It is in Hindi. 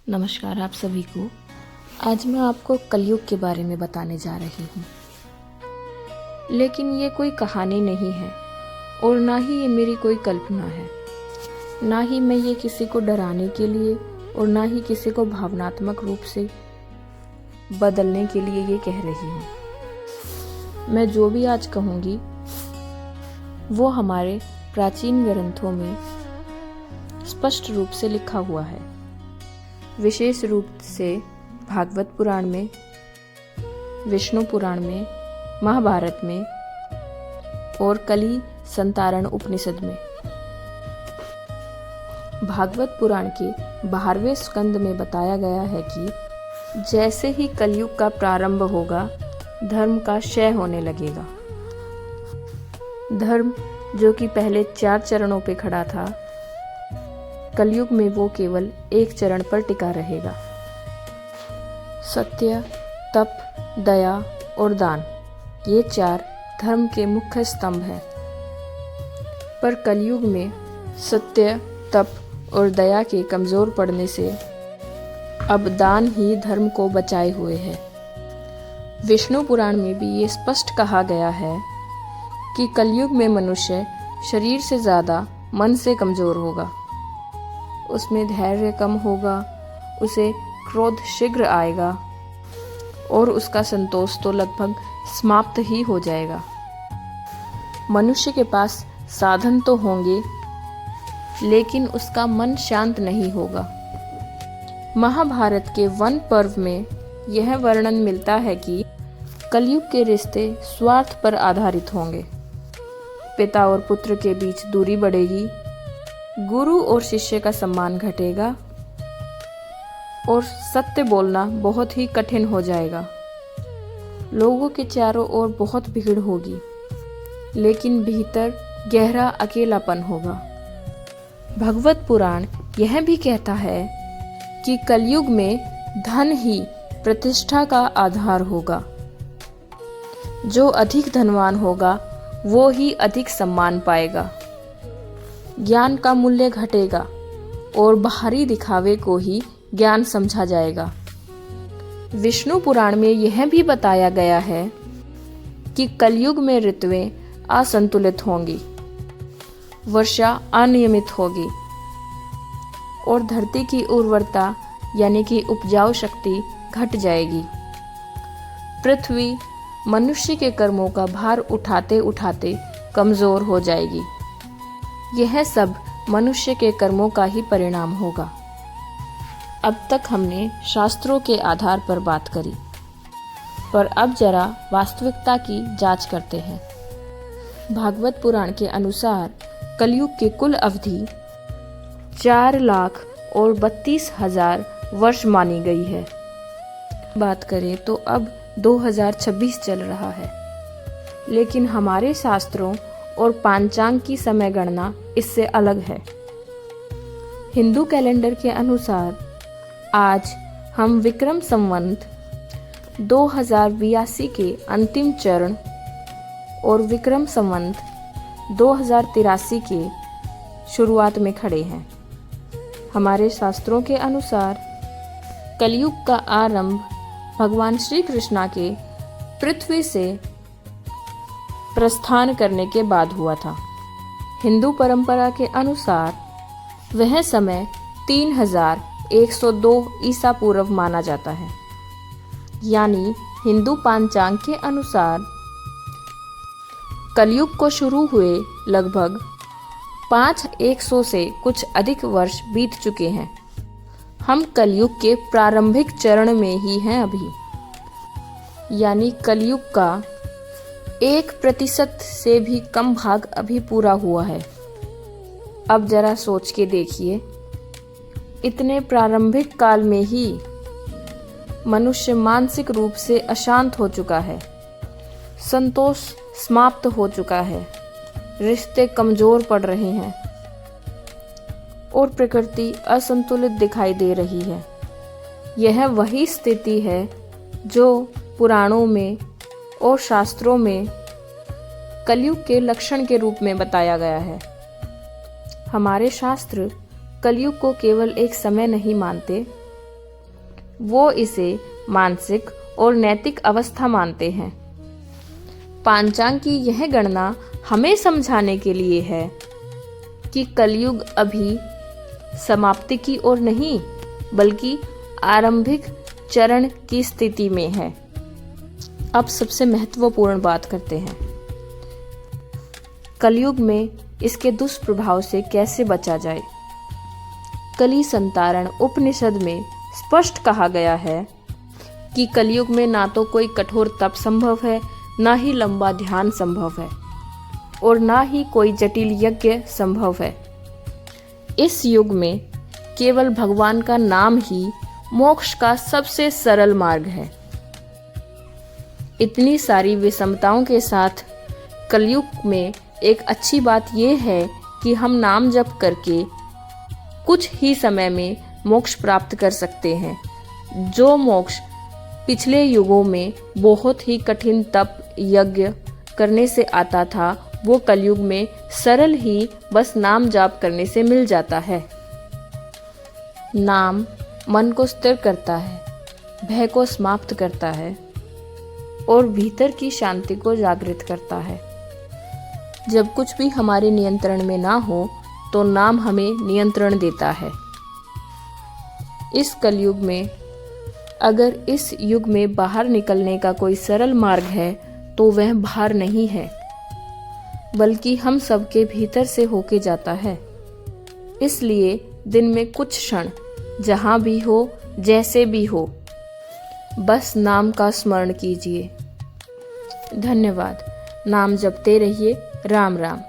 नमस्कार आप सभी को। आज मैं आपको कलयुग के बारे में बताने जा रही हूँ। लेकिन ये कोई कहानी नहीं है और ना ही ये मेरी कोई कल्पना है। ना ही मैं ये किसी को डराने के लिए और ना ही किसी को भावनात्मक रूप से बदलने के लिए ये कह रही हूँ। मैं जो भी आज कहूँगी वो हमारे प्राचीन ग्रंथों में स्पष्ट रूप से लिखा हुआ है। विशेष रूप से भागवत पुराण में, विष्णु पुराण में, महाभारत में और कली संतारण उपनिषद में। भागवत पुराण के 12वें स्कंद में बताया गया है कि जैसे ही कलयुग का प्रारंभ होगा, धर्म का क्षय होने लगेगा। धर्म जो कि पहले 4 चरणों पे खड़ा था, कलयुग में वो केवल एक चरण पर टिका रहेगा। सत्य, तप, दया और दान, ये 4 धर्म के मुख्य स्तंभ हैं। पर कलयुग में सत्य, तप और दया के कमजोर पड़ने से अब दान ही धर्म को बचाए हुए है। विष्णु पुराण में भी ये स्पष्ट कहा गया है कि कलयुग में मनुष्य शरीर से ज्यादा मन से कमजोर होगा। उसमें धैर्य कम होगा, उसे क्रोध शीघ्र आएगा और उसका संतोष तो लगभग समाप्त ही हो जाएगा। मनुष्य के पास साधन तो होंगे, लेकिन उसका मन शांत नहीं होगा। महाभारत के वन पर्व में यह वर्णन मिलता है कि कलयुग के रिश्ते स्वार्थ पर आधारित होंगे। पिता और पुत्र के बीच दूरी बढ़ेगी, गुरु और शिष्य का सम्मान घटेगा और सत्य बोलना बहुत ही कठिन हो जाएगा। लोगों के चारों ओर बहुत भीड़ होगी, लेकिन भीतर गहरा अकेलापन होगा। भगवत पुराण यह भी कहता है कि कलयुग में धन ही प्रतिष्ठा का आधार होगा। जो अधिक धनवान होगा वो ही अधिक सम्मान पाएगा। ज्ञान का मूल्य घटेगा और बाहरी दिखावे को ही ज्ञान समझा जाएगा। विष्णु पुराण में यह भी बताया गया है कि कलयुग में ऋतुएं असंतुलित होंगी, वर्षा अनियमित होगी और धरती की उर्वरता यानी कि उपजाऊ शक्ति घट जाएगी। पृथ्वी मनुष्य के कर्मों का भार उठाते उठाते कमजोर हो जाएगी। यह सब मनुष्य के कर्मों का ही परिणाम होगा। अब तक हमने शास्त्रों के आधार पर बात करी, पर अब जरा वास्तविकता की जांच करते हैं। भागवत पुराण के अनुसार कलयुग की कुल अवधि 4,32,000 वर्ष मानी गई है। बात करें तो अब 2026 चल रहा है, लेकिन हमारे शास्त्रों और पांचांग की समय गणना इससे अलग है। हिंदू कैलेंडर के अनुसार आज हम विक्रम संवत 2082 के अंतिम चरण और विक्रम संवत 2083 के शुरुआत में खड़े हैं। हमारे शास्त्रों के अनुसार कलयुग का आरंभ भगवान श्री कृष्णा के पृथ्वी से प्रस्थान करने के बाद हुआ था। हिंदू परंपरा के अनुसार वह समय 3102 ईसा पूर्व माना जाता है। यानी हिंदू पांचांग के अनुसार कलयुग को शुरू हुए लगभग 5100 से कुछ अधिक वर्ष बीत चुके हैं। हम कलयुग के प्रारंभिक चरण में ही हैं अभी, यानी कलयुग का 1% से भी कम भाग अभी पूरा हुआ है। अब जरा सोच के देखिए, इतने प्रारंभिक काल में ही मनुष्य मानसिक रूप से अशांत हो चुका है, संतोष समाप्त हो चुका है, रिश्ते कमजोर पड़ रहे हैं और प्रकृति असंतुलित दिखाई दे रही है। यह वही स्थिति है जो पुराणों में और शास्त्रों में कलयुग के लक्षण के रूप में बताया गया है। हमारे शास्त्र कलयुग को केवल एक समय नहीं मानते, वो इसे मानसिक और नैतिक अवस्था मानते हैं। पांचांग की यह गणना हमें समझाने के लिए है कि कलयुग अभी समाप्ति की ओर नहीं बल्कि आरंभिक चरण की स्थिति में है। अब सबसे महत्वपूर्ण बात करते हैं, कलयुग में इसके दुष्प्रभाव से कैसे बचा जाए। कली संतारण उपनिषद में स्पष्ट कहा गया है कि कलयुग में ना तो कोई कठोर तप संभव है, ना ही लंबा ध्यान संभव है और ना ही कोई जटिल यज्ञ संभव है। इस युग में केवल भगवान का नाम ही मोक्ष का सबसे सरल मार्ग है। इतनी सारी विषमताओं के साथ कलयुग में एक अच्छी बात यह है कि हम नाम जप करके कुछ ही समय में मोक्ष प्राप्त कर सकते हैं। जो मोक्ष पिछले युगों में बहुत ही कठिन तप यज्ञ करने से आता था, वो कलयुग में सरल ही बस नाम जाप करने से मिल जाता है। नाम मन को स्थिर करता है, भय को समाप्त करता है और भीतर की शांति को जागृत करता है। जब कुछ भी हमारे नियंत्रण में ना हो तो नाम हमें नियंत्रण देता है। इस कलयुग में अगर इस युग में बाहर निकलने का कोई सरल मार्ग है तो वह बाहर नहीं है बल्कि हम सबके भीतर से होके जाता है। इसलिए दिन में कुछ क्षण जहाँ भी हो जैसे भी हो बस नाम का स्मरण कीजिए। धन्यवाद। नाम जपते रहिए। राम राम।